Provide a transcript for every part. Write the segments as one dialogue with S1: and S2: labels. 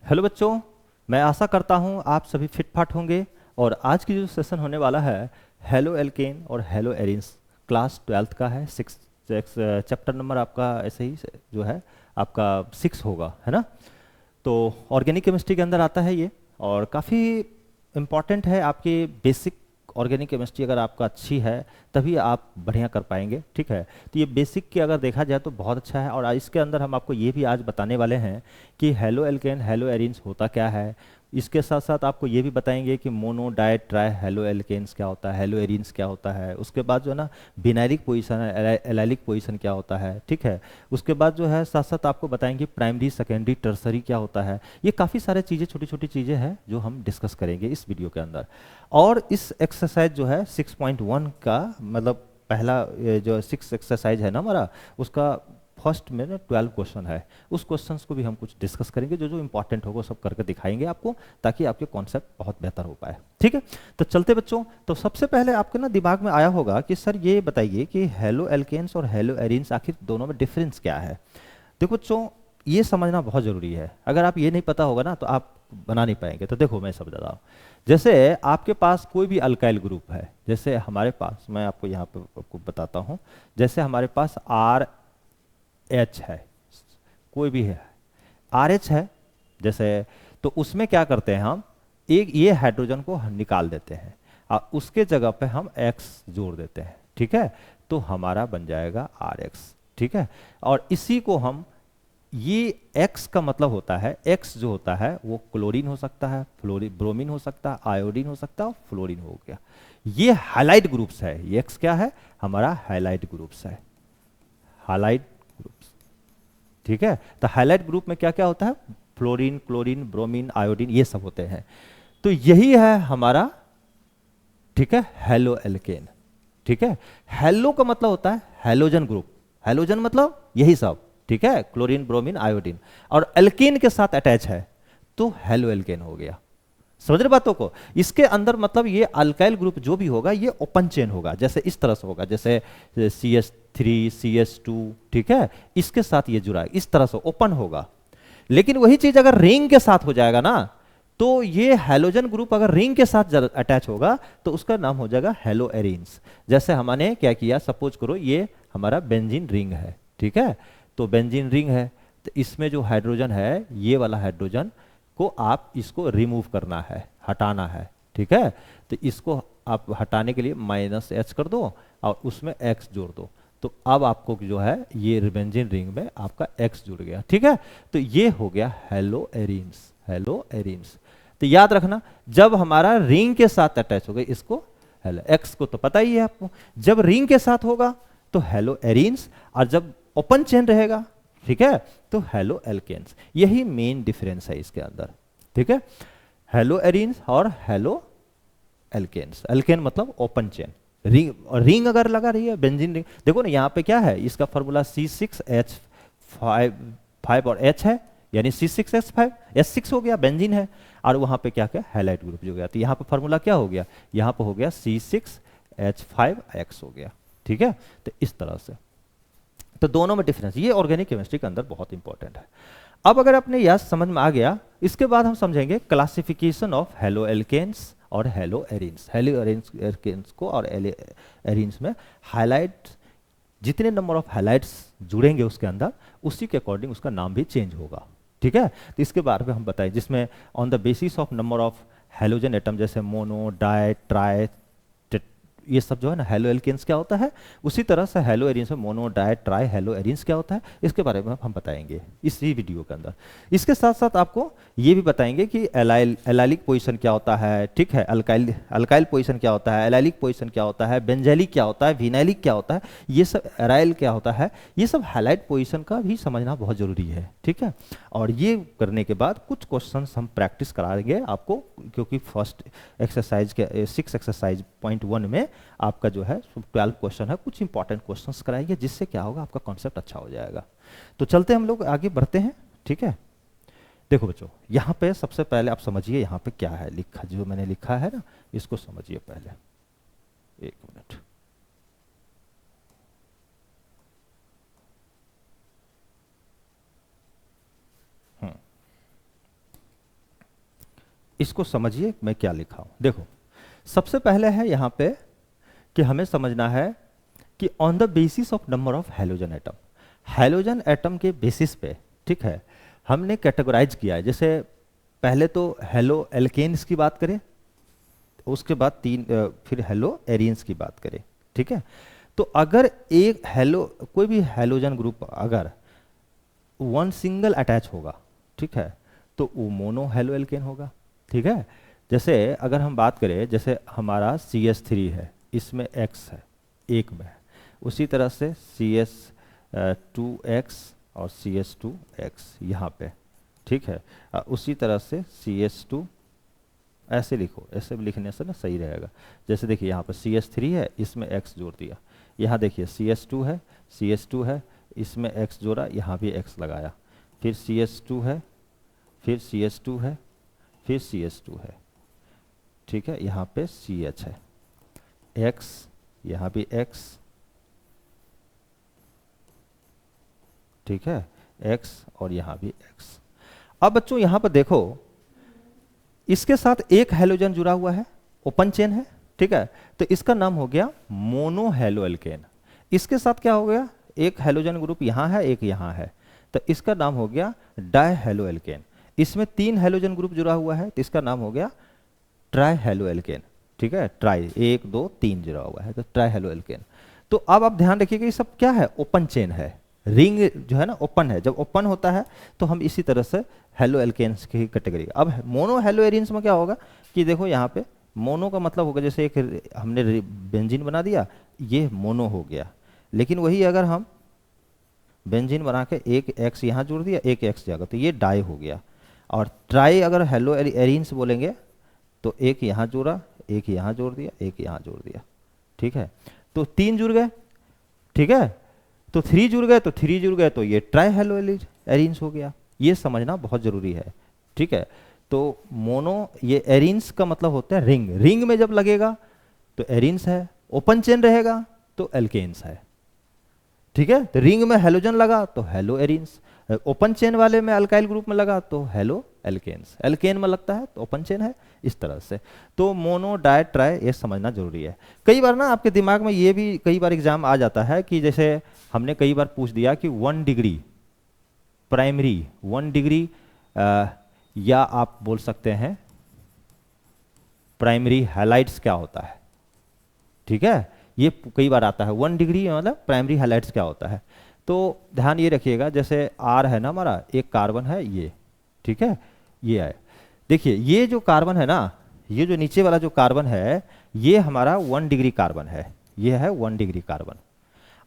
S1: Hello बच्चों, मैं आशा करता हूँ आप सभी फिट फाट होंगे। और आज की जो सेशन होने वाला है हेलो एल्केन और हेलो एरिन्स, क्लास 12th का है। सिक्स चैप्टर नंबर आपका ऐसे ही जो है आपका 6 होगा, है ना। तो ऑर्गेनिक केमिस्ट्री के अंदर आता है ये, और काफ़ी इम्पॉर्टेंट है आपकी बेसिक ऑर्गेनिक केमिस्ट्री। अगर आपका अच्छी है तभी आप बढ़िया कर पाएंगे, ठीक है। तो ये बेसिक की अगर देखा जाए तो बहुत अच्छा है। और इसके अंदर हम आपको ये भी आज बताने वाले हैं कि हेलो एल्केन हेलो एरिन्स होता क्या है। इसके साथ साथ आपको ये भी बताएंगे कि mono di tri halo alkanes क्या होता है, हेलो एरिन्स क्या होता है। उसके बाद जो है ना बिनारिक पोजीशन है, एलाइलिक पोजीशन क्या होता है, ठीक है। उसके बाद जो है साथ साथ आपको बताएंगे प्राइमरी सेकेंडरी टर्सरी क्या होता है। ये काफ़ी सारे चीज़ें, छोटी छोटी चीज़ें हैं जो हम डिस्कस करेंगे इस वीडियो के अंदर। और इस एक्सरसाइज जो है 6.1 का मतलब पहला ये जो 6 एक्सरसाइज है ना हमारा, उसका फर्स्ट में ना 12 क्वेश्चन है। उस क्वेश्चंस को भी हम कुछ डिस्कस करेंगे, जो जो इंपॉर्टेंट होगा सब करके दिखाएंगे आपको, ताकि आपके कॉन्सेप्ट बहुत बेहतर हो पाए, ठीक है। तो चलते बच्चों, तो सबसे पहले आपके ना दिमाग में आया होगा कि सर ये बताइए कि हेलो एल्केन्स और हेलो एरिन्स आखिर दोनों में डिफरेंस क्या है। देखो बच्चों, ये समझना बहुत ज़रूरी है। अगर आप ये नहीं पता होगा ना तो आप बना नहीं पाएंगे। तो देखो मैं समझा रहा हूँ। जैसे आपके पास कोई भी अल्काइल ग्रुप है, जैसे हमारे पास, मैं आपको यहाँ पे आपको बताता हूँ। जैसे हमारे पास आर एच है, कोई भी है, आर एच है जैसे, तो उसमें क्या करते हैं हम, एक ये हाइड्रोजन को निकाल देते हैं और उसके जगह पे हम एक्स जोड़ देते हैं, ठीक है। तो हमारा बन जाएगा आर एक्स, ठीक है। और इसी को हम, ये एक्स का मतलब होता है, एक्स जो होता है वो क्लोरीन हो सकता है, फ्लोरीन ब्रोमीन हो सकता है, आयोडीन हो सकता है और फ्लोरीन हो गया। ये हाइलाइट ग्रुप्स है। ये एक्स क्या है, हमारा हाइलाइट ग्रुप्स है, हाइलाइट ग्रुप्स, ठीक है। तो हाइलाइट ग्रुप में क्या क्या होता है, फ्लोरीन, क्लोरीन, ब्रोमीन, आयोडीन, ये सब होते हैं। तो यही है हमारा, ठीक है, हेलो एल्केन, ठीक है। हेलो का मतलब होता है हेलोजन ग्रुप, हेलोजन मतलब यही सब, ठीक है, क्लोरीन, ब्रोमीन, आयोडीन। और एल्केन के साथ अटैच है तो हेलो एल्केन हो गया। समझ रहे बातों को। इसके अंदर मतलब ये अल्काइल ग्रुप जो भी होगा ये ओपन चेन होगा, जैसे इस तरह से होगा, जैसे CH3 CH2, ठीक है। इसके साथ ये जुड़ा है, इस तरह से ओपन होगा। लेकिन वही चीज अगर रिंग के साथ हो जाएगा ना, तो ये हेलोजन ग्रुप अगर रिंग के साथ अटैच होगा तो उसका नाम हो जाएगा हेलो एरिन्स। जैसे हमने क्या किया, सपोज करो ये हमारा बेंजीन रिंग है, ठीक है। तो बेंजीन रिंग है, तो इसमें जो हाइड्रोजन है, ये वाला हाइड्रोजन को आप इसको रिमूव करना है, हटाना है, ठीक है। तो इसको आप हटाने के लिए -H कर दो और उसमें X जोड़ दो। तो अब आपको जो है ये बेंजीन रिंग में आपका X जुड़ गया, ठीक है। तो ये हो गया हेलो एरिन्स, हेलो एरिन्स। तो याद रखना, जब हमारा रिंग के साथ अटैच हो गई इसको हेलो, एक्स को तो पता ही है आपको, जब रिंग के साथ होगा तो हेलो एरिन्स, और जब ओपन चेन रहेगा, ठीक है, तो हेलो एल्केन्स। यही मेन डिफरेंस है इसके अंदर, ठीक है। हेलो एरिन्स और हेलो एल्केन्स। एल्केन मतलब ओपन चेन, रिंग, और रिंग अगर लगा रही है बेंजीन रिंग, देखो ना यहाँ पे क्या है, इसका फॉर्मूला C6H5 और H है, यानी C6H5, H6 हो गया, बेंजीन है। और वहां पे क्या क्या हैलाइट ग्रुप जो गया, तो यहाँ पे फॉर्मूला क्या हो गया, यहाँ पे हो गया C6H5X हो गया, ठीक है। तो इस तरह से, तो दोनों में डिफरेंस, ये ऑर्गेनिक केमिस्ट्री के अंदर बहुत इंपॉर्टेंट है। अब अगर अपने यह समझ में आ गया, इसके बाद हम समझेंगे क्लासिफिकेशन ऑफ हेलो एल्केन्स और हेलो एरिन्स। हेलो एल्केन्स को और एरिन्स में हाइलाइट, जितने नंबर ऑफ हाइलाइट्स जुड़ेंगे उसके अंदर, उसी के अकॉर्डिंग उसका नाम भी चेंज होगा, ठीक है। तो इसके बारे में हम बताएं, जिसमें on the basis of number of halogen atom, जैसे मोनो, डाई, ट्राई, ये सब जो है ना हेलो एल्केन्स क्या होता है, उसी तरह से हेलो एरिन्स में mono, di, tri, halo arenes क्या होता है, इसके बारे में हम बताएंगे इसी वीडियो के अंदर। इसके साथ साथ आपको ये भी बताएंगे कि एलाइलिक पोजीशन क्या होता है, ठीक है, अल्काइल अल्काइल पोजीशन क्या होता है, एलाइलिक पोजीशन क्या होता है, बेंजैलिक क्या होता है, विनाइलिक क्या होता है, ये सब एराइल क्या होता है, ये सब हाइलाइट पोजीशन का भी समझना बहुत जरूरी है, ठीक है। और ये करने के बाद कुछ क्वेश्चंस हम प्रैक्टिस कराएंगे आपको, क्योंकि फर्स्ट एक्सरसाइज के 6 एक्सरसाइज पॉइंट 1 में आपका जो है 12 क्वेश्चन है, कुछ इंपॉर्टेंट क्वेश्चंस कराएंगे, जिससे क्या होगा, आपका कॉन्सेप्ट अच्छा हो जाएगा। तो चलते हम लोग आगे बढ़ते हैं, ठीक है। देखो बच्चों, यहाँ पे सबसे पहले आप समझिए यहाँ पे क्या है लिखा, जो मैंने लिखा है ना, इसको समझिए पहले, एक मिनट। हम्म इसको समझिए मैं क्या लिखा हूं। देखो, सबसे पहले है यहाँ पे कि हमें समझना है कि on the basis of number of halogen atom, halogen atom के बेसिस पे, ठीक है, हमने कैटेगराइज किया है। जैसे पहले तो हेलो एल्केन्स की बात करें, उसके बाद फिर हेलो एरियंस की बात करें, ठीक है। तो अगर एक कोई भी हैलोजन ग्रुप अगर वन सिंगल अटैच होगा, ठीक है, तो वो मोनो हेलो एल्केन होगा, ठीक है। जैसे अगर हम बात करें, जैसे हमारा CH3 है, इसमें X है, एक में है, उसी तरह से CS2X और CS2X यहाँ पे, ठीक है। उसी तरह से CS2, ऐसे लिखो, ऐसे लिखने से ना सही रहेगा। जैसे देखिए यहाँ पर CH3 है, इसमें X जोड़ दिया, यहाँ देखिए CS2 है, इसमें X जोड़ा, यहाँ भी X लगाया, फिर CS2 है, फिर CS2 है, फिर CS2 है, ठीक है। यहाँ पे CH है, X, यहाँ भी X, ठीक है, X और यहाँ भी X। अब बच्चों यहाँ पर देखो, इसके साथ एक हैलोजन जुड़ा हुआ है, ओपन चेन है, ठीक है, तो इसका नाम हो गया मोनो हेलो एल्केन। इसके साथ क्या हो गया, एक हैलोजन ग्रुप यहाँ है, एक यहाँ है, तो इसका नाम हो गया डाई हेलो एल्केन। इसमें 3 हैलोजन ग्रुप जुड़ा हुआ है, तो इसका नाम हो गया ट्राई हेलो एल्केन, ठीक है। ट्राई 1 2 3 जुड़ा हुआ है, तो ट्राई हेलो एल्केन। तो अब आप ध्यान रखिएगा, ये सब क्या है, ओपन चेन है, रिंग जो है ना ओपन है। जब ओपन होता है तो हम इसी तरह से हेलो एल्केन्स की कैटेगरी। अब मोनो हेलो एरियंस में क्या होगा कि देखो यहाँ पे मोनो का मतलब होगा, जैसे एक हमने बेंजीन बना दिया, ये मोनो हो गया। लेकिन वही अगर हम बेंजीन बना के एक X यहाँ जोड़ दिया, एक X जगह, तो ये डाई हो गया। और ट्राई अगर हेलो एरियंस बोलेंगे तो एक यहाँ जोड़ा, एक यहाँ जोड़ दिया, एक यहाँ जोड़ दिया, ठीक है, तो 3 जुड़ गए, ठीक है। तो 3 जुड़ गए, तो ये ट्राई हेलो एरियंस हो गया। ये समझना बहुत जरूरी है, ठीक है। तो मोनो, ये एरियंस का मतलब होता है रिंग, रिंग में जब लगेगा तो एरियंस है, ओपन चेन रहेगा तो एल्केन्स है, ठीक है। तो रिंग में हैलोजन लगा तो हेलो एरियंस, ओपन चेन वाले में अल्काइल ग्रुप में लगा तो हेलो एल्केन्स, एल्केन में लगता है तो ओपन चेन है, इस तरह से। तो मोनो डाई ट्राई ये समझना जरूरी है। कई बार ना आपके दिमाग में ये भी कई बार एग्जाम आ जाता है कि जैसे हमने कई बार पूछ दिया कि 1 डिग्री प्राइमरी, 1 डिग्री या आप बोल सकते हैं प्राइमरी हैलाइड्स क्या होता है, ठीक है। ये कई बार आता है 1 डिग्री मतलब प्राइमरी हैलाइड्स क्या होता है। तो ध्यान ये रखिएगा, जैसे R है ना हमारा, एक कार्बन है ये, ठीक है, ये है। देखिए ये जो कार्बन है ना, ये जो नीचे वाला जो कार्बन है, ये हमारा 1 डिग्री कार्बन है, ये है 1 डिग्री कार्बन।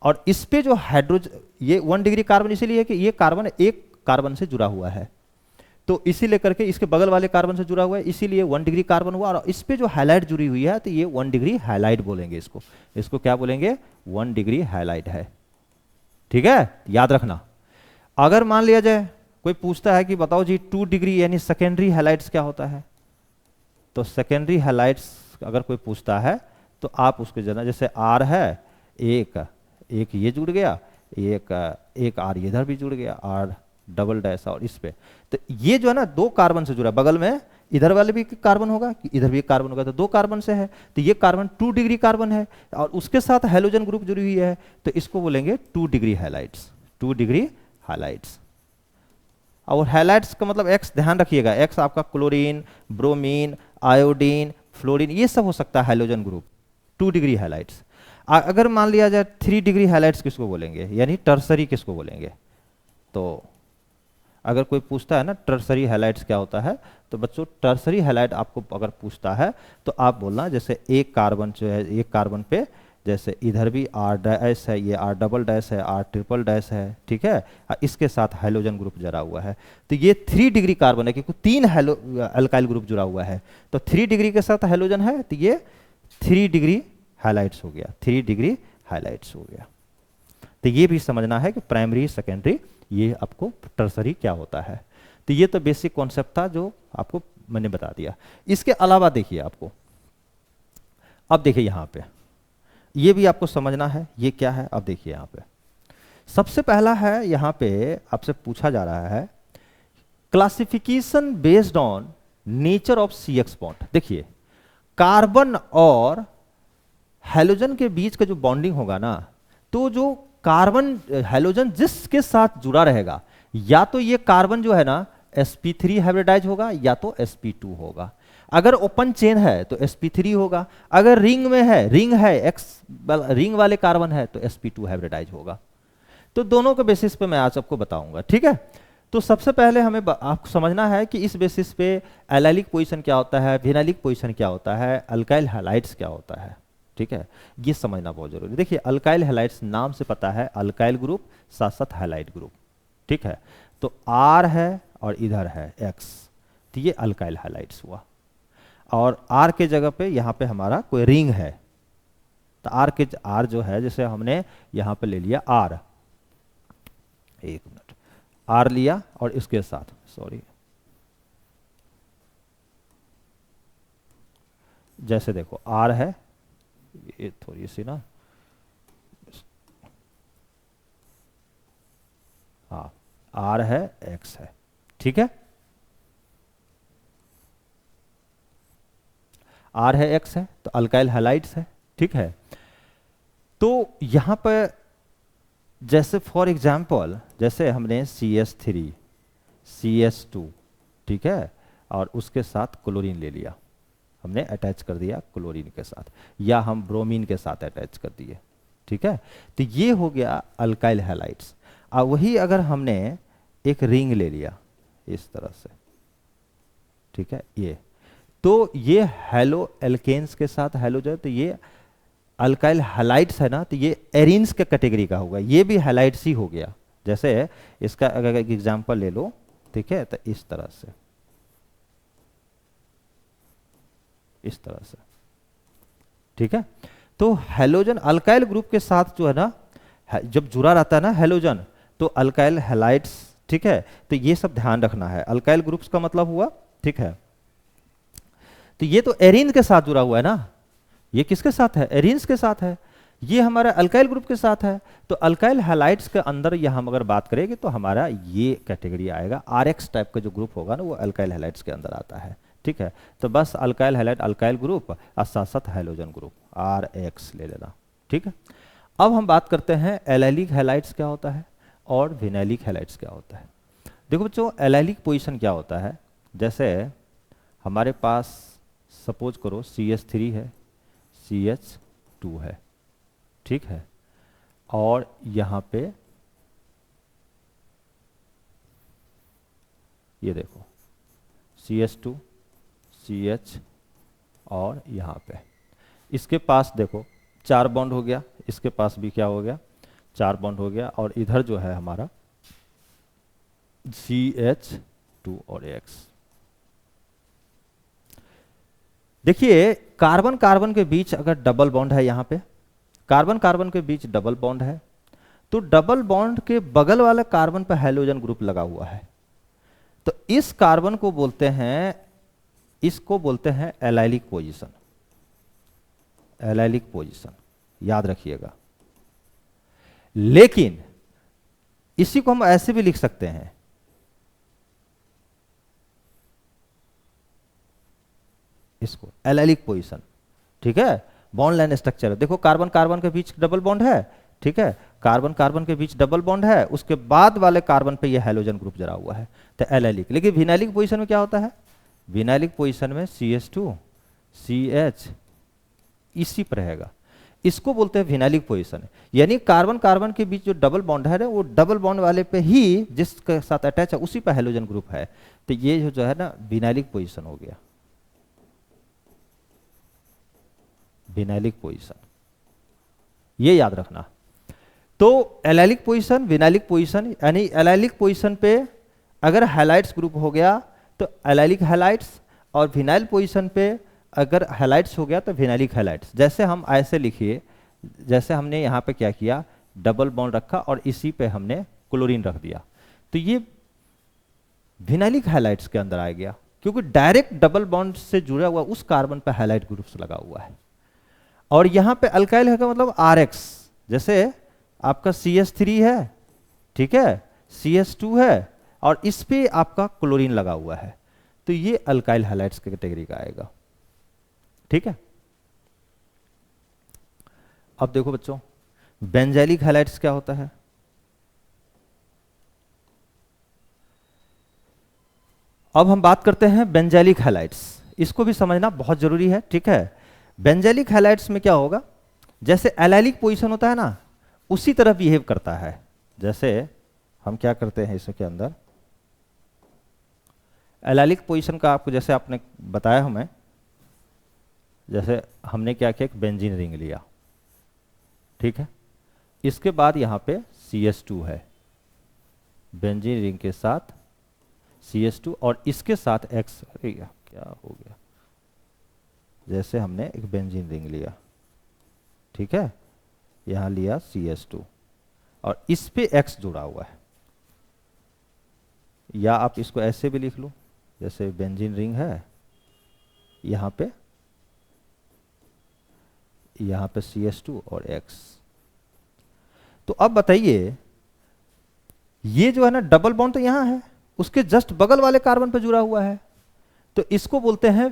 S1: और इस पे जो हाइड्रोजन, ये 1 डिग्री कार्बन इसीलिए है कि ये कार्बन एक कार्बन से जुड़ा हुआ है, तो इसीलिए करके इसके बगल वाले कार्बन से जुड़ा हुआ है, इसीलिए 1 डिग्री कार्बन हुआ। और इस पे जो हाइलाइट जुड़ी हुई है तो ये 1 डिग्री हाइलाइट बोलेंगे इसको, इसको क्या बोलेंगे, 1 डिग्री हाइलाइट है, ठीक है, याद रखना। अगर मान लिया जाए कोई पूछता है कि बताओ जी 2 डिग्री यानी सेकेंडरी हाइलाइट्स क्या होता है, तो सेकेंडरी हाइलाइट्स अगर कोई पूछता है तो आप उसके जना, जैसे R है, एक ये जुड़ गया, एक R इधर भी जुड़ गया, R डबल डैश और इस पे, तो ये जो है ना 2 कार्बन से जुड़ा, बगल में इधर वाले भी कार्बन होगा, इधर भी एक कार्बन होगा, तो 2 कार्बन से है, तो ये कार्बन 2 डिग्री कार्बन है और उसके साथ हैलोजन ग्रुप जुड़ी हुई है, तो इसको बोलेंगे 2 डिग्री हैलाइट्स, 2 डिग्री हैलाइट्स। और हैलाइट्स का मतलब X ध्यान रखिएगा, X आपका क्लोरीन, ब्रोमीन, आयोडीन, फ्लोरीन, ये सब हो सकता है हैलोजन ग्रुप, 2 डिग्री हैलाइट्स। अगर मान लिया जाए 3 डिग्री हैलाइट्स किसको बोलेंगे, यानी टर्सरी किसको बोलेंगे। तो अगर कोई पूछता है ना टर्सरी हैलाइट्स क्या होता है, तो बच्चों टर्सरी हैलाइट आपको अगर पूछता है तो आप बोलना, जैसे एक कार्बन जो है, एक कार्बन पे जैसे इधर भी R डैश है, ये R डबल डैश है, R ट्रिपल डैश है, ठीक है, इसके साथ हैलोजन ग्रुप जुड़ा हुआ है, तो ये 3 डिग्री कार्बन है क्योंकि 3 अल्काइल ग्रुप जुड़ा हुआ है, तो 3 डिग्री के साथ हैलोजन है, तो ये 3 डिग्री हाइलाइट्स हो गया, 3 डिग्री हाइलाइट्स हो गया। तो ये भी समझना है कि प्राइमरी सेकेंडरी, ये आपको टर्सरी क्या होता है। तो ये तो बेसिक कॉन्सेप्ट था जो आपको मैंने बता दिया। इसके अलावा देखिए आपको, अब देखिए यहाँ पे ये भी आपको समझना है, ये क्या है। अब देखिए यहाँ पे सबसे पहला है, यहाँ पे आपसे पूछा जा रहा है classification based on nature of CX bond, देखिए कार्बन और हैलोजन के बीच का जो बॉन्डिंग होगा ना, तो जो कार्बन हैलोजन जिसके साथ जुड़ा रहेगा, या तो ये कार्बन जो है ना sp3 हाइब्रिडाइज होगा या तो sp2 होगा। अगर ओपन चेन है तो sp3 होगा, अगर रिंग में है, रिंग है x रिंग वाले कार्बन है तो sp2 हाइब्रिडाइज होगा। तो दोनों के बेसिस पे मैं आज आपको बताऊंगा, ठीक है। तो सबसे पहले हमें आपको समझना है कि इस बेसिस पे एलाइलिक पोजीशन क्या होता है, विनाइलिक पोजीशन क्या होता है, अल्काइल हैलाइड्स क्या होता है, ठीक है, ये समझना बहुत जरूरी है। देखिए अल्काइल हैलाइड्स नाम से पता है, अल्काइल ग्रुप साथ साथ हैलाइड ग्रुप, ठीक है। तो R है और इधर है X, तो ये अल्काइल हैलाइड्स हुआ। और R के जगह पे यहाँ पे हमारा कोई रिंग है, तो R जो है, जैसे हमने यहाँ पे ले लिया R, एक मिनट, R लिया और इसके साथ, सॉरी, जैसे देखो R है, ये थोड़ी सी ना, हाँ R है X है, ठीक है, R है X है तो अल्काइल हैलाइड्स है, ठीक है। तो यहां पर जैसे फॉर एग्जाम्पल, जैसे हमने CH3 CH2, ठीक है, और उसके साथ क्लोरीन ले लिया, हमने अटैच कर दिया क्लोरीन के साथ, या हम ब्रोमीन के साथ अटैच कर दिए, ठीक है, तो ये हो गया अल्काइल हैलाइड्स। और वही अगर हमने एक रिंग ले लिया इस तरह से, ठीक है, ये तो ये हेलो एल्केन्स के साथ हैलोजन, तो ये अल्काइल हैलाइड्स है ना, तो ये एरिन्स के कैटेगरी का होगा, ये भी हैलाइड्स ही हो गया। जैसे इसका अगर एक एग्जांपल ले लो, ठीक है, तो इस तरह से, इस तरह से, ठीक है। तो हैलोजन अल्काइल ग्रुप के साथ जो है ना, जब जुड़ा रहता है ना हैलोजन, तो अल्काइल हैलाइड्स, ठीक है। तो ये सब ध्यान रखना है, अल्काइल ग्रुप्स का मतलब हुआ, ठीक है। तो ये तो एरिन के साथ जुड़ा हुआ है ना, ये किसके साथ है, एरिन्स के साथ है, ये हमारा अल्काइल ग्रुप के साथ है। तो अल्काइल हैलाइड्स के अंदर यह हम अगर बात करेंगे तो हमारा ये कैटेगरी आएगा, RX टाइप का जो ग्रुप होगा ना, वो अल्काइल हैलाइड्स के अंदर आता है, ठीक है। तो बस अल्काइल हैलाइड अल्काइल ग्रुप और साथ साथ हैलोजन ग्रुप RX ले लेना, ठीक है। अब हम बात करते हैं एलाइलिक हैलाइड्स क्या होता है और विनाइलिक हैलाइड्स क्या होता है। देखो बच्चों, एलाइलिक पोजीशन क्या होता है, जैसे हमारे पास सपोज करो CH3 है, CH2 है, ठीक है, और यहां पे ये देखो CH2 CH, और यहां पे इसके पास देखो 4 बॉन्ड हो गया, इसके पास भी क्या हो गया, 4 बॉन्ड हो गया, और इधर जो है हमारा CH2 और X। देखिए कार्बन कार्बन के बीच अगर डबल बॉन्ड है, यहां पे कार्बन कार्बन के बीच डबल बॉन्ड है, तो डबल बॉन्ड के बगल वाले कार्बन पर हैलोजन ग्रुप लगा हुआ है, तो इस कार्बन को बोलते हैं, इसको बोलते हैं एलाइलिक पोजीशन, एलाइलिक पोजीशन, याद रखिएगा। लेकिन इसी को हम ऐसे भी लिख सकते हैं, इसको एलाइलिक पोजीशन, ठीक है। बॉन्ड लाइन स्ट्रक्चर देखो, कार्बन कार्बन के बीच डबल बॉन्ड है, ठीक है, कार्बन कार्बन के बीच डबल बॉन्ड है, उसके बाद वाले कार्बन पे ये हैलोजन ग्रुप जरा हुआ है, तो एलाइलिक। लेकिन विनाइलिक पोजीशन में क्या होता है, विनाइलिक पोजीशन में CH2 CH इसी पर रहेगा, इसको बोलते हैं विनाइलिक पोजीशन। यानी कार्बन कार्बन के बीच जो डबल बॉन्ड है वो डबल बॉन्ड वाले पे ही जिसके साथ अटैच है उसी पर हैलोजन ग्रुप है, तो ये जो है ना विनाइलिक पोजीशन हो गया, विनाइलिक पोजीशन, ये याद रखना। तो एलाइलिक पोजीशन विनाइलिक पोजीशन, यानी एलाइलिक पोजीशन पे अगर हैलाइड्स ग्रुप हो गया तो एलाइलिक हैलाइड्स, और विनाइल पोजीशन पे अगर हैलाइड्स हो गया तो विनाइलिक हैलाइड्स। जैसे हम ऐसे लिखिए, जैसे हमने यहाँ पे क्या किया, डबल बॉन्ड रखा और इसी पे हमने क्लोरीन रख दिया, तो ये विनाइलिक हैलाइड्स के अंदर आ गया, क्योंकि डायरेक्ट डबल बॉन्ड से जुड़ा हुआ उस कार्बन पे हैलाइड ग्रुप्स लगा हुआ है। और यहां पे अल्काइल है का मतलब RX, जैसे आपका CH3 है, ठीक है, CH2 है, और इस पे आपका क्लोरीन लगा हुआ है, तो ये अल्काइल हैलाइड्स की कैटेगरी का आएगा। ठीक है, अब देखो बच्चों, बेंजाइलिक हैलाइड्स क्या होता है? अब हम बात करते हैं बेंजाइलिक हैलाइड्स, इसको भी समझना बहुत जरूरी है। ठीक है, बेंजाइलिक हैलाइड्स में क्या होगा, जैसे एलाइलिक पोजीशन होता है ना, उसी तरह बिहेव करता है। जैसे हम क्या करते हैं इसके अंदर, एलाइलिक पोजीशन का आपको जैसे आपने बताया हमें, जैसे हमने क्या किया, एक बेंजीन रिंग लिया, ठीक है, इसके बाद यहां पे CH2 है, बेंजीन रिंग के साथ CH2 और इसके साथ X, अरे क्या हो गया, जैसे हमने एक बेंजीन रिंग लिया, ठीक है, यहां लिया CH2 और इस पे X जुड़ा हुआ है, या आप इसको ऐसे भी लिख लो, जैसे बेंजीन रिंग है, यहां पे CH2 और X। तो अब बताइए, ये जो है ना डबल बॉन्ड तो यहां है, उसके जस्ट बगल वाले कार्बन पे जुड़ा हुआ है, तो इसको बोलते हैं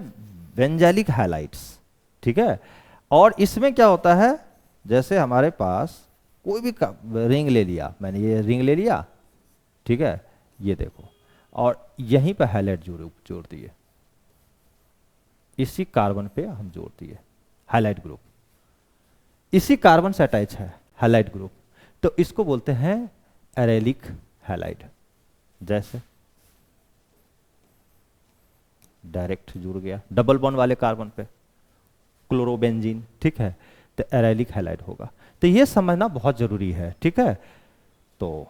S1: बेंजाइलिक हैलाइड्स। ठीक है, और इसमें क्या होता है, जैसे हमारे पास कोई भी रिंग ले लिया, मैंने ये रिंग ले लिया, ठीक है, ये देखो, और यहीं पे हैलाइड जोड़ दिए, इसी कार्बन पे हम जोड़ दिए हैलाइड ग्रुप, इसी कार्बन से अटैच है हैलाइड ग्रुप, तो इसको बोलते हैं एरेलिक हैलाइड। जैसे डायरेक्ट जुड़ गया डबल बॉन्ड वाले कार्बन पे, क्लोरोबेंजीन, ठीक है, तो एरेलिक हैलाइड होगा। तो ये समझना बहुत जरूरी है। ठीक है, तो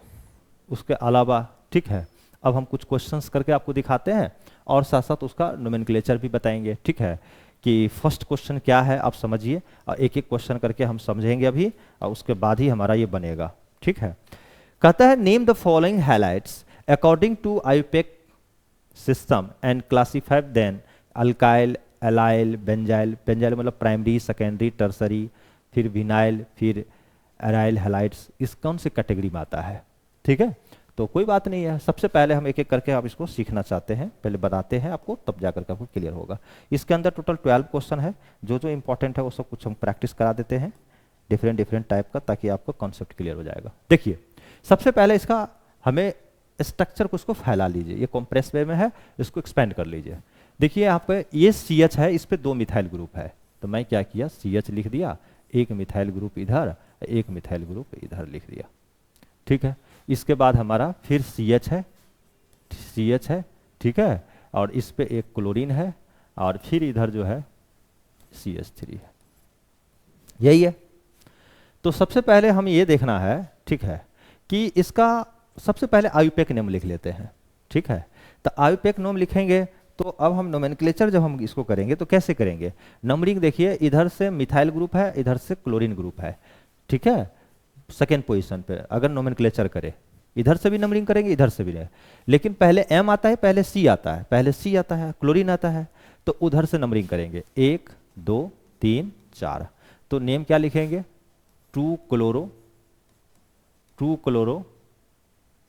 S1: उसके अलावा, ठीक है, अब हम कुछ क्वेश्चंस करके आपको दिखाते हैं और साथ साथ उसका नोमेनक्लेचर भी बताएंगे। ठीक है, कि फर्स्ट क्वेश्चन क्या है आप समझिए, और एक एक क्वेश्चन करके हम समझेंगे अभी, और उसके बाद ही हमारा ये बनेगा। ठीक है, कहता है name the following halides according to IUPAC system and classify then alkyl, allyl, benzyl, benzyl मतलब प्राइमरी, सेकेंडरी, टर्सरी, फिर विनाइल, फिर एराइल हैलाइड्स, इस कौन सी कैटेगरी में आता है। ठीक है, तो कोई बात नहीं है, सबसे पहले हम एक एक करके आप इसको सीखना चाहते हैं, पहले बताते हैं आपको, तब जाकर के आपको क्लियर होगा। इसके अंदर टोटल 12 क्वेश्चन है, जो जो इंपॉर्टेंट है वो सब कुछ हम प्रैक्टिस करा देते हैं डिफरेंट टाइप का, ताकि आपको कॉन्सेप्ट क्लियर हो जाएगा। देखिए, सबसे पहले इसका हमें स्ट्रक्चर को उसको फैला लीजिए, ये कॉम्प्रेस वे में है, इसको एक्सपेंड कर लीजिए। देखिए यहाँ पे ये CH है, इस पे 2 मिथाइल ग्रुप है, तो मैं क्या किया, CH लिख दिया, एक मिथाइल ग्रुप इधर, एक मिथाइल ग्रुप इधर लिख दिया। ठीक है, इसके बाद हमारा फिर CH है, ठीक है, और इस पे एक क्लोरीन है, और फिर इधर जो है CH3 है, यही है। तो सबसे पहले हम ये देखना है, ठीक है, कि इसका सबसे पहले आईयूपैक नेम लिख लेते हैं। ठीक है, तो आईयूपैक नेम लिखेंगे, तो अब हम नोमेनक्लेचर जब हम इसको करेंगे तो कैसे करेंगे, नंबरिंग देखिए, इधर से मिथाइल ग्रुप है, इधर से क्लोरीन ग्रुप है, ठीक है, सेकेंड पोजीशन पे अगर नोमेनक्लेचर करे, इधर से भी नंबरिंग करेंगे, इधर से भी रहे, लेकिन पहले M आता है, पहले C आता है, पहले C आता है, क्लोरीन आता है, तो उधर से नंबरिंग करेंगे, 1 2 3 4, तो नेम क्या लिखेंगे, 2 क्लोरो,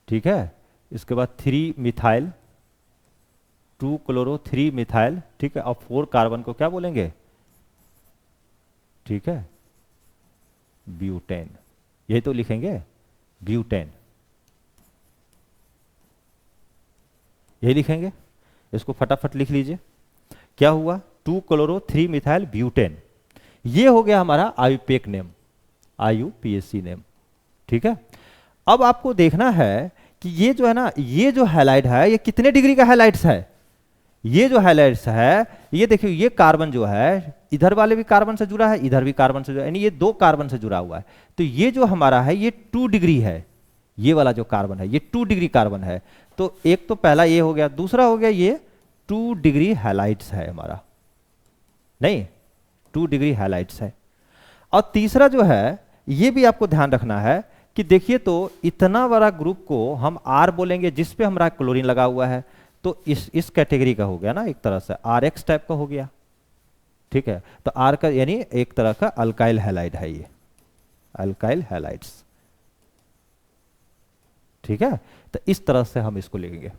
S1: ठीक है, इसके बाद 3 मिथाइल, 2 क्लोरो 3 मिथाइल, ठीक है, और 4 कार्बन को क्या बोलेंगे, ठीक है, ब्यूटेन, यही तो लिखेंगे, ब्यूटेन, यही लिखेंगे, इसको फटाफट लिख लीजिए। क्या हुआ, 2 क्लोरो 3 मिथाइल ब्यूटेन, ये हो गया हमारा आईयूपैक नेम, IUPAC नेम। ठीक है, अब आपको देखना है कि ये जो है ना, ये जो हैलाइड है, ये कितने डिग्री का हैलाइड्स है, ये जो हैलाइड्स है, ये देखिए, ये कार्बन जो है, इधर वाले भी कार्बन से जुड़ा है, इधर भी कार्बन से जुड़ा है, यानी ये 2 कार्बन से जुड़ा हुआ है, तो ये जो हमारा है ये 2 डिग्री है, ये वाला जो कार्बन है ये 2 डिग्री कार्बन है। तो एक तो पहला ये हो गया, दूसरा हो गया ये 2 डिग्री हैलाइड्स है हमारा, नहीं 2 डिग्री हैलाइड्स है। और तीसरा जो है, ये भी आपको ध्यान रखना है कि देखिए, तो इतना बड़ा ग्रुप को हम R बोलेंगे, जिस पे हमारा क्लोरीन लगा हुआ है, तो इस कैटेगरी का हो गया ना, एक तरह से RX टाइप का हो गया। ठीक है, तो R का यानी एक तरह का अल्काइल हैलाइड है, ये अल्काइल हैलाइड्स। ठीक है, तो इस तरह से हम इसको लिखेंगे,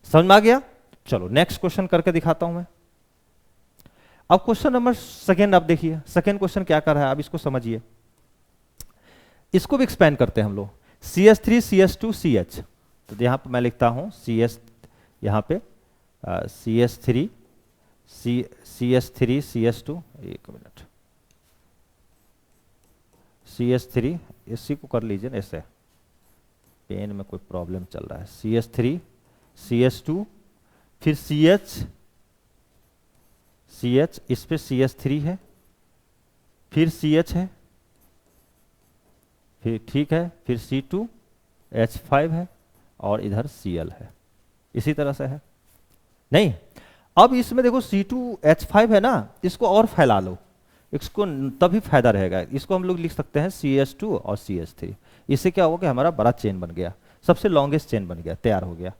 S1: समझ में आ गया। चलो नेक्स्ट क्वेश्चन करके दिखाता हूं मैं। अब क्वेश्चन नंबर सेकेंड आप देखिए, सेकेंड क्वेश्चन क्या कर रहा है आप इसको समझिए। इसको भी एक्सपेंड करते हैं हम लोग, CH3 CH2 CH। तो यहां पर मैं लिखता हूं CH, यहां पे CH3 CH3 CH2, एक मिनट, CH3, इसी को कर लीजिए ना, ऐसे पेन में कोई प्रॉब्लम चल रहा है। CH3 CH2, फिर CH, इस पे CH3 है, फिर CH है, फिर ठीक है, फिर C2H5 है, और इधर Cl है। इसी तरह से है नहीं। अब इसमें देखो C2H5 है ना, इसको और फैला लो, इसको तभी फायदा रहेगा। इसको हम लोग लिख सकते हैं CH2 और CH3। इससे क्या होगा कि हमारा बड़ा चेन बन गया, सबसे लॉन्गेस्ट चेन बन गया, तैयार हो गया।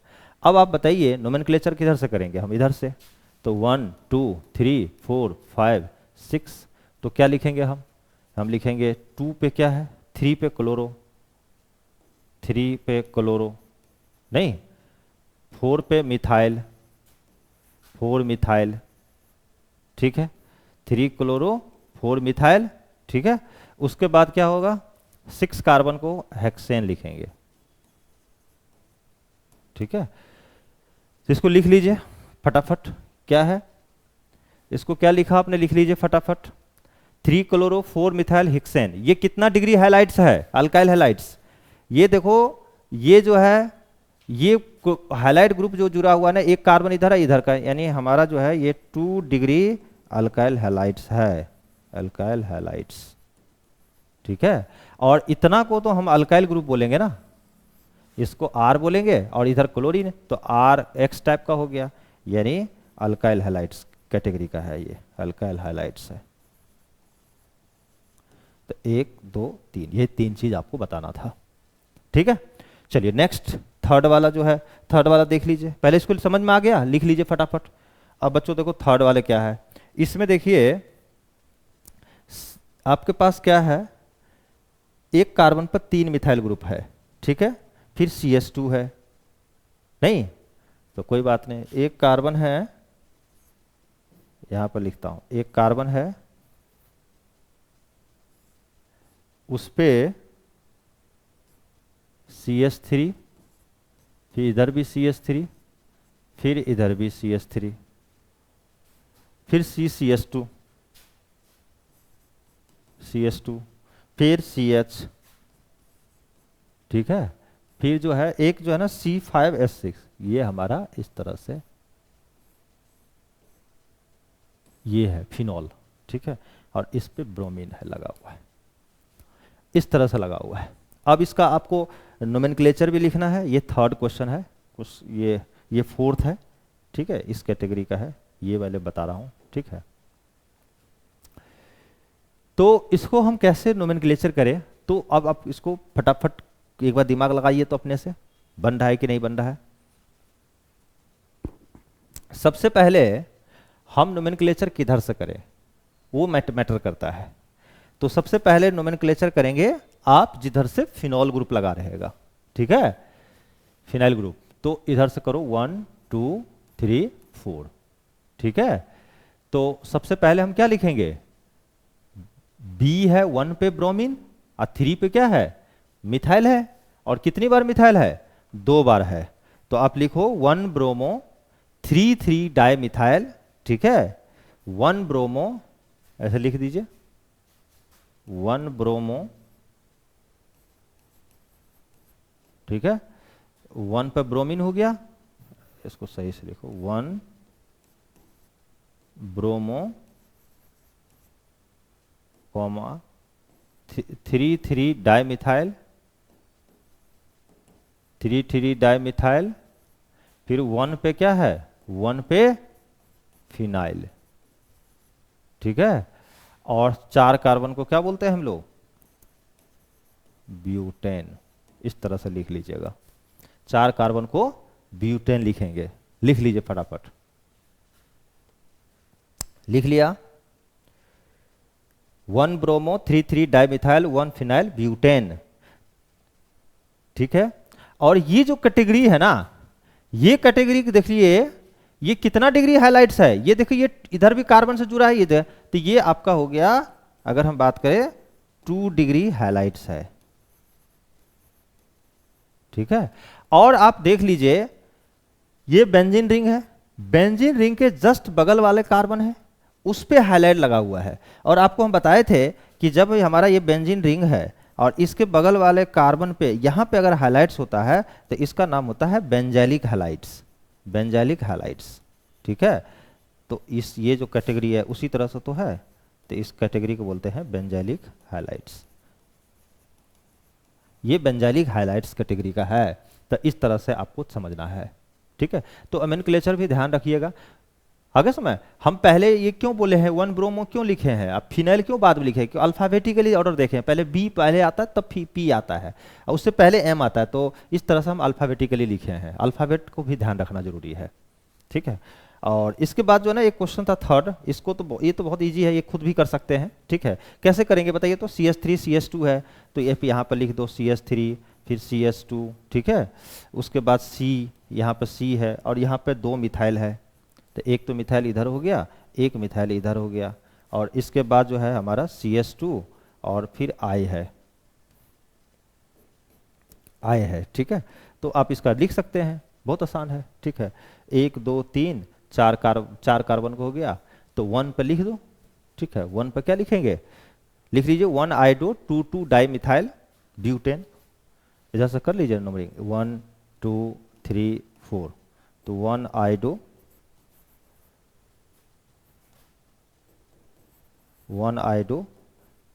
S1: अब आप बताइए नोमेनक्लेचर किधर से करेंगे हम? इधर से। तो 1 2 3 4 5 6, तो क्या लिखेंगे हम लिखेंगे 2 पे क्या है, 3 पे क्लोरो, 3 पे क्लोरो नहीं, 4 पे मिथाइल, 4 मिथाइल, ठीक है, 3 क्लोरो 4 मिथाइल, ठीक है। उसके बाद क्या होगा, 6 कार्बन को हेक्सेन लिखेंगे, ठीक है। तो इसको लिख लीजिए फटाफट, क्या है इसको, क्या लिखा आपने, लिख लीजिए फटाफट। 3 क्लोरो 4 मिथाइल हेक्सेन, ये कितना डिग्री हैलाइड्स है, अल्काइल हैलाइड्स। ये देखो, ये जो है, ये हैलाइड ग्रुप जो जुड़ा हुआ है ना, एक कार्बन इधर है इधर का, यानी हमारा जो है ये 2 डिग्री अल्काइल हैलाइड्स है, अल्काइल हैलाइड्स, ठीक है। और इतना को तो हम अल्काइल ग्रुप बोलेंगे ना, इसको R बोलेंगे, और इधर क्लोरीन, तो RH टाइप का हो गया, यानी अल्काइल हैलाइड्स कैटेगरी का है, ये अल्काइल हैलाइड्स है। तो 1 2 3, ये 3 चीज आपको बताना था, ठीक है। चलिए नेक्स्ट, थर्ड वाला जो है, थर्ड वाला देख लीजिए। पहले इसको समझ में आ गया, लिख लीजिए फटाफट। अब बच्चों देखो थर्ड वाले क्या है, इसमें देखिए आपके पास क्या है, एक कार्बन पर 3 मिथाइल ग्रुप है, ठीक है, फिर CH2 है नहीं, तो कोई बात नहीं, एक कार्बन है, यहां पर लिखता हूं, एक कार्बन है, उस पे CH3, फिर इधर भी CH3, फिर इधर भी CH3, फिर CH2, फिर CH, ठीक है। फिर जो है एक जो है ना C5H6, ये हमारा इस तरह से ये है फिनॉल, ठीक है, और इस पे ब्रोमीन है लगा हुआ है, इस तरह से लगा हुआ है। अब इसका आपको नोमेनक्लेचर भी लिखना है, ये थर्ड क्वेश्चन है, कुछ ये फोर्थ है, ठीक है, इस कैटेगरी का है, ये वाले बता रहा हूं, ठीक है। तो इसको हम कैसे नोमेनक्लेचर करें, तो अब आप इसको फटाफट एक बार दिमाग लगाइए तो अपने से, बन रहा है कि नहीं बन रहा है। सबसे पहले हम नोमेनक्लेचर किधर से करें, वो मैटर करता है। तो सबसे पहले नोमेनक्लेचर करेंगे आप जिधर से फिनॉल ग्रुप लगा रहेगा, ठीक है, फिनाइल ग्रुप। तो इधर से करो 1 2 3 4, ठीक है। तो सबसे पहले हम क्या लिखेंगे, B है 1 पे ब्रोमीन, और 3 पे क्या है, मिथाइल है, और कितनी बार मिथाइल है, 2 बार है। तो आप लिखो 1 ब्रोमो 3 डाई मिथाइल, ठीक है, 1 ब्रोमो, ऐसे लिख दीजिए, 1 ब्रोमो, ठीक है, 1 पे ब्रोमीन हो गया, इसको सही से लिखो, 1 bromo comma 3 di methyl, 3 di methyl, फिर 1 पे क्या है, 1 पे फिनाइल, ठीक है। और 4 कार्बन को क्या बोलते हैं हम लोग, ब्यूटेन, इस तरह से लिख लीजिएगा, 4 कार्बन को ब्यूटेन लिखेंगे, लिख लीजिए फटाफट, लिख लिया, 1 bromo 3 di methyl 1 phenyl butane, ठीक है। और ये जो कैटेगरी है ना, ये कैटेगरी देखिए, ये कितना डिग्री हाइलाइट्स है, ये देखो ये इधर भी कार्बन से जुड़ा है ये तो ये आपका हो गया, अगर हम बात करें 2 डिग्री हाइलाइट्स है, ठीक है। और आप देख लीजिए ये बेंजीन रिंग है, बेंजीन रिंग के जस्ट बगल वाले कार्बन है उस पे हाईलाइट लगा हुआ है। और आपको हम बताए थे कि जब हमारा ये बेंजीन रिंग है और इसके बगल वाले कार्बन पे यहाँ पे अगर हाइलाइट्स होता है तो इसका नाम होता है बेंजाइलिक हाइलाइट्स, बेंजाइलिक हाइलाइट्स, ठीक है। तो इस ये जो कैटेगरी है उसी तरह से तो है, तो इस कैटेगरी को बोलते हैं बेंजाइलिक हाइलाइट्स, ये बेंजाइलिक हाइलाइट्स कैटेगरी का है। तो इस तरह से आपको समझना है, ठीक है। तो नोमेनक्लेचर भी ध्यान रखिएगा। आगे समय हम पहले ये क्यों बोले हैं 1 ब्रोमो क्यों लिखे हैं, अब फिनाइल क्यों बाद में लिखे हैं, क्यों अल्फाबेटिकली ऑर्डर देखें, पहले बी पहले आता है तब पी आता है और उससे पहले एम आता है, तो इस तरह से हम अल्फाबेटिकली लिखे हैं, अल्फाबेट को भी ध्यान रखना जरूरी है, ठीक है। और इसके बाद जो है ना एक क्वेश्चन था थर्ड, इसको तो ये तो बहुत इजी है, ये खुद भी कर सकते हैं, ठीक है। कैसे करेंगे बताइए, तो CH3 CH2 है तो ये यहाँ पर लिख दो CH3 फिर CH2, ठीक है। उसके बाद C, यहाँ पर C है और यहाँ पे 2 मिथाइल है, तो एक तो मिथाइल इधर हो गया, एक मिथाइल इधर हो गया, और इसके बाद जो है हमारा CH2 और फिर I है, ठीक है। तो आप इसका लिख सकते हैं, बहुत आसान है, ठीक है। 1 2 3 4 कार्बन को हो गया, तो 1 पे लिख दो, ठीक है। 1 पे क्या लिखेंगे, लिख लीजिए 1 आइडो 2 2 डाई मिथाइल ब्यूटेन, इधर से कर लीजिए नंबरिंग 1 2 3 4, तो 1 आइडो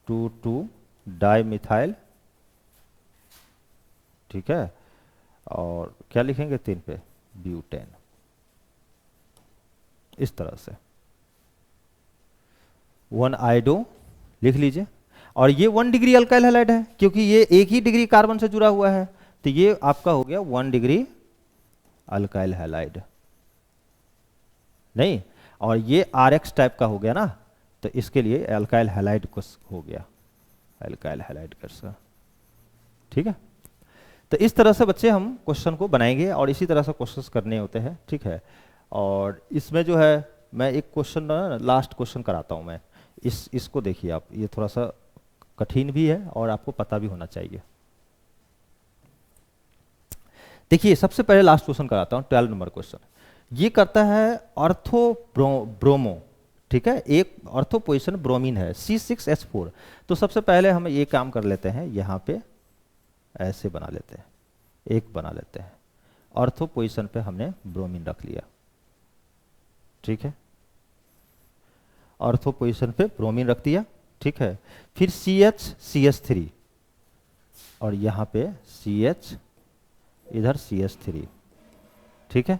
S1: 2 2 डाई मिथाइल, ठीक है। और क्या लिखेंगे 3 पे ब्यूटेन, इस तरह से 1 आइडो लिख लीजिए। और ये 1 डिग्री अल्काइल हैलाइड है क्योंकि ये एक ही डिग्री कार्बन से जुड़ा हुआ है, तो ये आपका हो गया 1 डिग्री अल्काइल हैलाइड, नहीं। और ये RX टाइप का हो गया ना, तो इसके लिए अल्काइल हैलाइड हो गया, अल्काइल हैलाइड का, ठीक है। तो इस तरह से बच्चे हम क्वेश्चन को बनाएंगे और इसी तरह से क्वेश्चंस करने होते हैं, ठीक है। और इसमें जो है मैं एक क्वेश्चन लास्ट क्वेश्चन कराता हूं मैं, इसको देखिए आप, ये थोड़ा सा कठिन भी है और आपको पता भी होना चाहिए। देखिए सबसे पहले लास्ट क्वेश्चन कराता हूं, 12 नंबर क्वेश्चन। ये करता है ऑर्थो ब्रोमो, ठीक है। एक ऑर्थो पोजिशन ब्रोमीन है C6H4। तो सबसे पहले हम ये काम कर लेते हैं, यहाँ पे ऐसे बना लेते हैं, एक बना लेते हैं, ऑर्थो पोजिशन पे हमने ब्रोमीन रख लिया, ठीक है। ऑर्थो पोजिशन पे ब्रोमीन रख दिया, ठीक है। फिर CH3 और यहाँ पे CH, इधर CH3, ठीक है।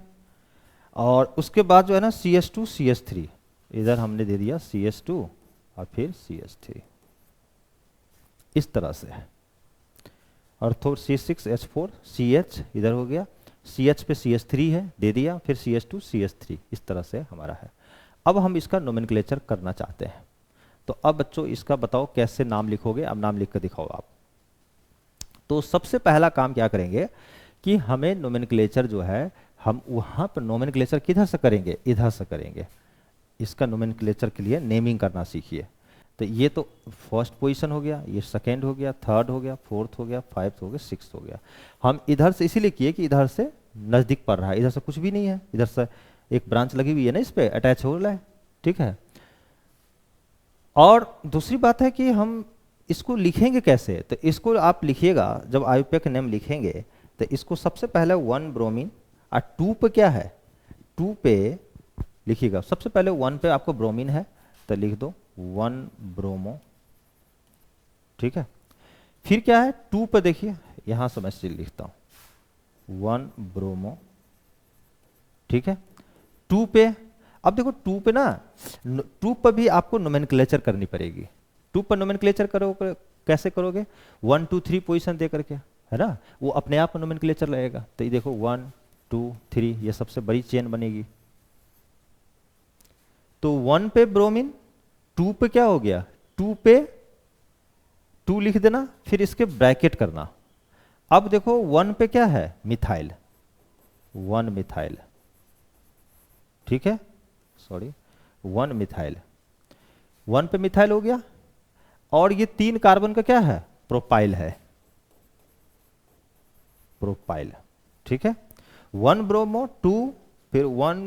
S1: और उसके बाद जो है ना CH2 CH3, इधर हमने दे दिया CH2 और फिर CH3, इस तरह से है। ऑर्थो C6H4 CH इधर हो गया, CH पे CH3 है दे दिया, फिर CH2 CH3, इस तरह से हमारा है। अब हम इसका नोमेनक्लेचर करना चाहते हैं, तो अब बच्चों इसका बताओ कैसे नाम लिखोगे, अब नाम लिख कर दिखाओ आप। तो सबसे पहला काम क्या करेंगे कि हमें नोमेनक्लेचर जो है, हम वहाँ पर नोमेनक्लेचर किधर से करेंगे, इधर से करेंगे। इसका नोमेनक्लेचर के लिए नेमिंग करना सीखिए। तो ये तो फर्स्ट पोजीशन हो गया, ये सेकेंड हो गया, थर्ड हो गया, फोर्थ हो गया, फाइव्थ हो गया, सिक्स्थ हो गया। हम इधर से इसीलिए किए कि इधर से नज़दीक पड़ रहा है, इधर से कुछ भी नहीं है, इधर से एक ब्रांच लगी हुई है ना, इस पे अटैच हो रहा है, ठीक है। और दूसरी बात है कि हम इसको लिखेंगे कैसे, तो इसको आप लिखिएगा जब आयुपेक नेम लिखेंगे तो इसको सबसे पहले 1 ब्रोमीन और 2 पे क्या है, 2 पे लिखिएगा। सबसे पहले 1 पे आपको ब्रोमीन है तो लिख दो 1 ब्रोमो, ठीक है। फिर क्या है 2 पे, देखिए यहां से मैं लिखता हूं 1 ब्रोमो, ठीक है। 2 पे, अब देखो 2 पे ना, 2 पर भी आपको नोमेनक्लेचर करनी पड़ेगी। 2 पर नोमेनक्लेचर करोगे कैसे करोगे, 1 2 3 पोजीशन दे करके, है ना, वो अपने आप नोमेनक्लेचर लगेगा। तो ये देखो 1 2 3, ये सबसे बड़ी चेन बनेगी। तो 1 पे ब्रोमीन, 2 पे क्या हो गया, 2 पे 2 लिख देना, फिर इसके ब्रैकेट करना। अब देखो 1 पे क्या है, मिथाइल, 1 मिथाइल, ठीक है, सॉरी 1 मिथाइल, 1 पे मिथाइल हो गया, और ये 3 कार्बन का क्या है, प्रोपाइल है, प्रोपाइल, ठीक है। 1 ब्रोमो 2, फिर 1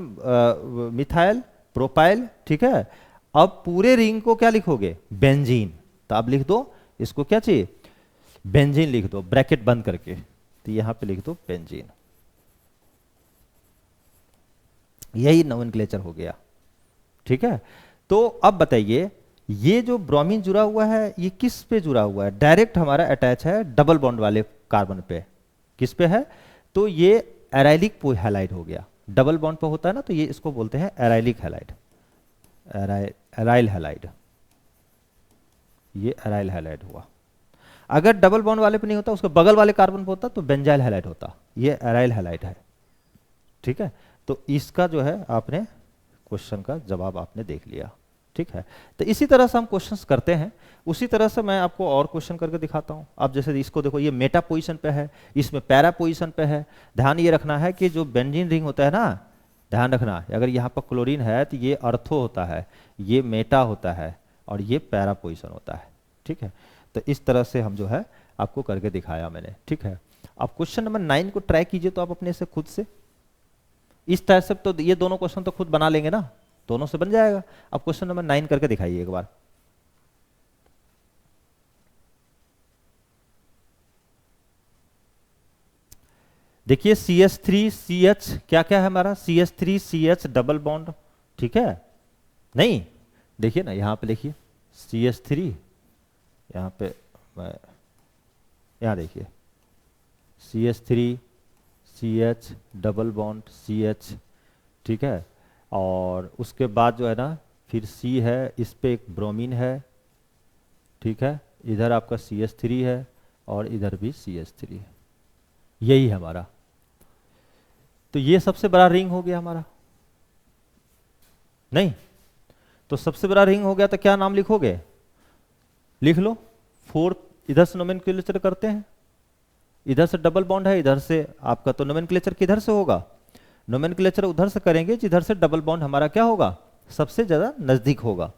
S1: मिथाइल प्रोपाइल, ठीक है। अब पूरे रिंग को क्या लिखोगे, बेंजीन, तो आप लिख दो इसको, क्या चाहिए, बेंजीन लिख दो ब्रैकेट बंद करके, तो यहां पे लिख दो बेंजीन। यही नोमेनक्लेचर हो गया, ठीक है। तो अब बताइए, ये जो ब्रोमीन जुड़ा हुआ है ये किस पे जुड़ा हुआ है, डायरेक्ट हमारा अटैच है डबल बॉन्ड वाले कार्बन पे, किस पे है, तो ये एराइलिक हैलाइड हो गया, डबल बॉन्ड पे होता है ना, तो ये इसको बोलते हैं एराइलिक हैलाइड, एराइल हैलाइड, ये एराइल हैलाइड हुआ। अगर डबल बॉन्ड वाले पे नहीं होता, उसके बगल वाले कार्बन पे होता तो बेंजाइल हैलाइड होता, ये एराइल हैलाइड है, ठीक है। तो इसका जो है आपने क्वेश्चन का जवाब आपने देख लिया, ठीक है। तो इसी तरह से हम क्वेश्चंस करते हैं, उसी तरह से मैं आपको और क्वेश्चन करके दिखाता हूं। आप जैसे इसको देखो, ये मेटा पोजीशन पे है, इसमें पैरा पोजीशन पे है। ध्यान ये रखना है कि जो बेंजीन रिंग होता है ना, ध्यान रखना, अगर यहाँ पर क्लोरीन है तो ये अर्थो होता है, ये मेटा होता है, और ये पैरा पोजीशन होता है, ठीक है। तो इस तरह से हम जो है आपको करके दिखाया मैंने, ठीक है। अब क्वेश्चन नंबर 9 को ट्राई कीजिए तो आप अपने से खुद से, इस तरह से तो ये दोनों क्वेश्चन तो खुद बना लेंगे ना, दोनों से बन जाएगा। अब क्वेश्चन नंबर 9 करके दिखाइए एक बार। देखिए CH3CH क्या क्या है हमारा, CH3CH डबल बॉन्ड, ठीक है। नहीं, देखिए ना यहां पे देखिए CH3, यहां पे यहां देखिए CH3CH डबल बॉन्ड CH, ठीक है। और उसके बाद जो है ना फिर C है, इस पे एक ब्रोमीन है, ठीक है। इधर आपका CH3 है और इधर भी CH3 है, यही है हमारा। तो ये सबसे बड़ा रिंग हो गया हमारा, नहीं तो सबसे बड़ा रिंग हो गया, तो क्या नाम लिखोगे, लिख लो 4, इधर से नोमेनक्लेचर करते हैं, इधर से डबल बॉन्ड है, इधर से आपका, तो नोमेनक्लेचर किधर से होगा, नोमेनक्लेचर उधर से करेंगे जिधर से डबल बॉन्ड हमारा क्या होगा, सबसे ज्यादा नजदीक होगा।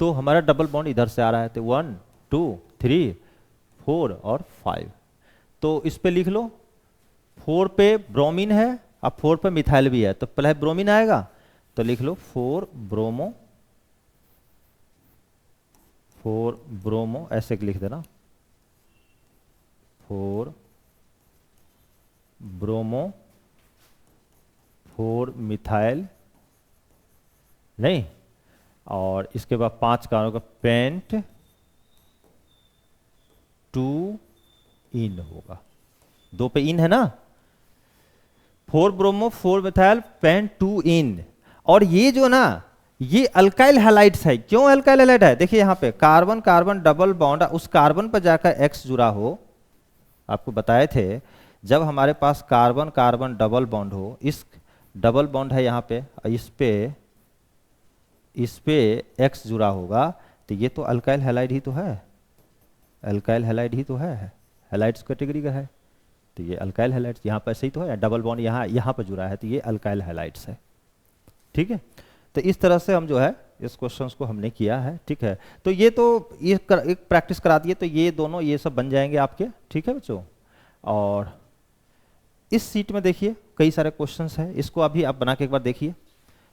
S1: तो हमारा डबल बॉन्ड इधर से आ रहा है, तो 1 2 3 4 और 5, तो इस पे लिख लो 4 पे ब्रोमीन है, अब 4 पे मिथाइल भी है, तो पहले ब्रोमीन आएगा, तो लिख लो 4 ब्रोमो, 4 ब्रोमो ऐसे लिख देना, 4 ब्रोमो, 4 मिथाइल, नहीं, और इसके बाद 5 का होगा पेंट 2 इन होगा, 2 पे इन है ना, 4 ब्रोमो 4 मिथाइल पेंट 2 इन। और ये जो ना ये अल्काइल हैलाइड्स है, क्यों अल्काइल हैलाइड है, देखिए यहाँ पे कार्बन कार्बन डबल बॉन्ड, उस कार्बन पर जाकर X जुड़ा हो, आपको बताए थे जब हमारे पास कार्बन कार्बन डबल बॉन्ड हो, इस डबल बॉन्ड है यहाँ पे, इस पे X जुड़ा होगा, तो ये तो अल्काइल हैलाइड ही तो है, अल्काइल हैलाइड ही तो है, हैलाइड्स कैटेगरी का है, तो ये अल्काइल हैलाइड्स यहाँ पर सही तो है, डबल बॉन्ड यहाँ पर जुड़ा है, तो ये अल्काइल हैलाइड्स है, ठीक है। तो इस तरह से हम जो है इस क्वेश्चंस को हमने किया है, ठीक है। तो ये तो एक प्रैक्टिस करा दिए, तो ये दोनों ये सब बन जाएंगे आपके, ठीक है बच्चों। और इस सीट में देखिए कई सारे क्वेश्चंस हैं, इसको अभी आप बना के एक बार देखिए,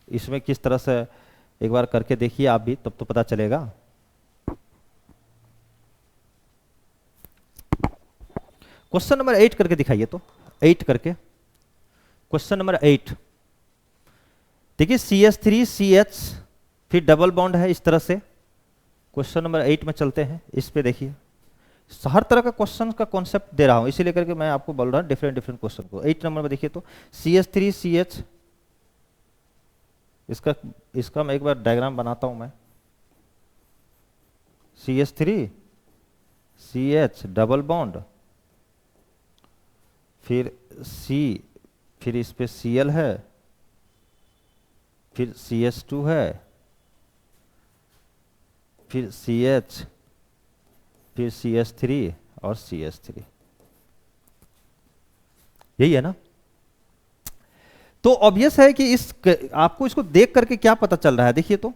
S1: इसमें किस तरह से एक बार करके देखिए आप भी, तब तो पता चलेगा। क्वेश्चन नंबर 8 करके दिखाइए, तो 8 करके, क्वेश्चन नंबर 8 देखिए CH3CH फिर डबल बॉन्ड है इस तरह से। क्वेश्चन नंबर 8 में चलते हैं, इस पे देखिए हर तरह का क्वेश्चन का कॉन्सेप्ट दे रहा हूं, इसीलिए करके मैं आपको बोल रहा हूं डिफरेंट डिफरेंट क्वेश्चन को। 8 नंबर में देखिए तो CH3CH, इसका मैं एक बार डायग्राम बनाता हूं मैं, CH3CH डबल बॉन्ड, फिर C, फिर इस पे Cl है, फिर CH2 है, फिर CH, फिर CH3 और CH3, यही है ना। तो ऑब्वियस है कि आपको इसको देख करके क्या पता चल रहा है, देखिए तो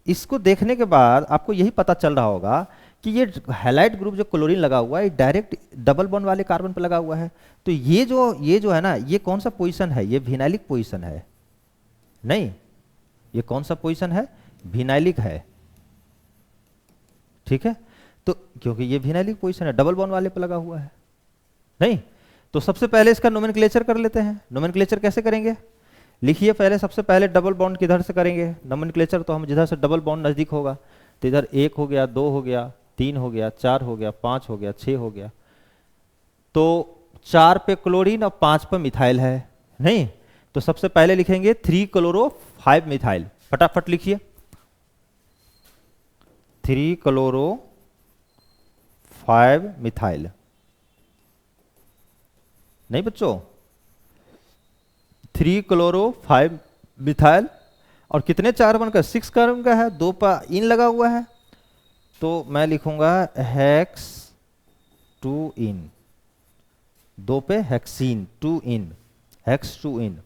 S1: इसको देखने के बाद आपको यही पता चल रहा होगा कि ये हैलाइड ग्रुप जो क्लोरीन लगा हुआ है डायरेक्ट डबल बॉन्ड वाले कार्बन पर लगा हुआ है। तो ये जो है ना, ये कौन सा पोजीशन है, ये विनाइलिक पोजीशन है। नहीं, ये कौन सा पोजीशन है, विनाइलिक है, ठीक है। तो क्योंकि ये विनाइलिक पोजीशन है, डबल बॉन्ड वाले पर लगा हुआ है। नहीं, तो सबसे पहले इसका नोमेनक्लेचर कर लेते हैं। नोमेनक्लेचर कैसे करेंगे, लिखिए पहले, सबसे पहले डबल बॉन्ड किधर से करेंगे, नोमेनक्लेचर तो हम जिधर से डबल बॉन्ड नजदीक होगा, तो इधर 1 हो गया, 2 हो गया, 3 हो गया, 4 हो गया, 5 हो गया, 6 हो गया। तो 4 पे क्लोरीन और 5 पे मिथाइल है। नहीं, तो सबसे पहले लिखेंगे 3 क्लोरो 5 मिथाइल, फटाफट लिखिए 3 क्लोरो 5 मिथाइल। नहीं बच्चों, 3 क्लोरो 5 मिथाइल, और कितने कार्बन का, 6 कार्बन का है, 2 पर इन लगा हुआ है, तो मैं लिखूंगा हेक्स 2 इन, 2 पे हेक्सीन, 2 इन, हेक्स 2 इन।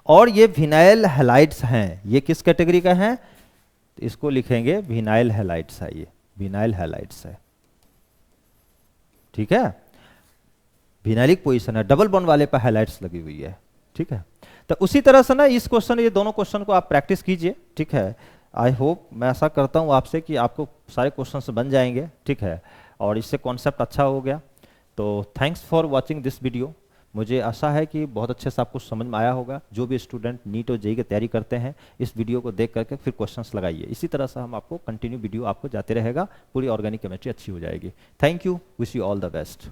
S1: और ये विनाइल हैलाइड्स हैं, ये किस कैटेगरी का है, तो इसको लिखेंगे विनाइल हैलाइड्स है, ये विनाइल हैलाइड्स है, ठीक है। विनाइलिक पोजीशन है, डबल बॉन्ड वाले पर हैलाइड्स लगी हुई है, ठीक है। तो उसी तरह से ना इस क्वेश्चन, ये दोनों क्वेश्चन को आप प्रैक्टिस कीजिए, ठीक है। आई होप, मैं ऐसा करता हूँ आपसे कि आपको सारे क्वेश्चंस बन जाएंगे, ठीक है, और इससे कॉन्सेप्ट अच्छा हो गया। तो thanks for watching this video. मुझे आशा है कि बहुत अच्छे से आपको समझ में आया होगा। जो भी स्टूडेंट नीट और जेईई की तैयारी करते हैं, इस वीडियो को देख करके फिर क्वेश्चंस लगाइए। इसी तरह से हम आपको कंटिन्यू वीडियो आपको जाते रहेगा, पूरी ऑर्गेनिक केमिस्ट्री अच्छी हो जाएगी। Thank you, wish you all the best.